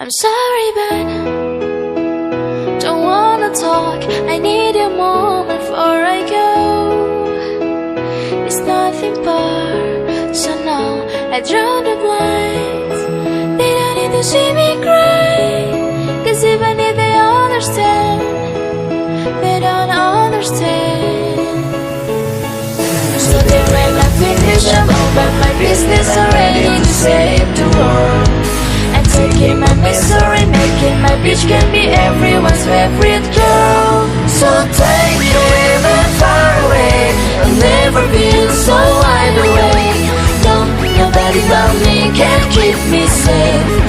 I'm sorry, but don't wanna talk. I need a moment before I go. It's nothing personal. I draw the blinds. They don't need to see me cry. 'Cause even if they understand, they don't understand. So then when I finish, I'm over my business, I'm ready to save the world. And taking my misery, making my bitch can be everyone's favorite girl. So take me even far away. I've never been so wide awake. No, nobody but me can keep me safe.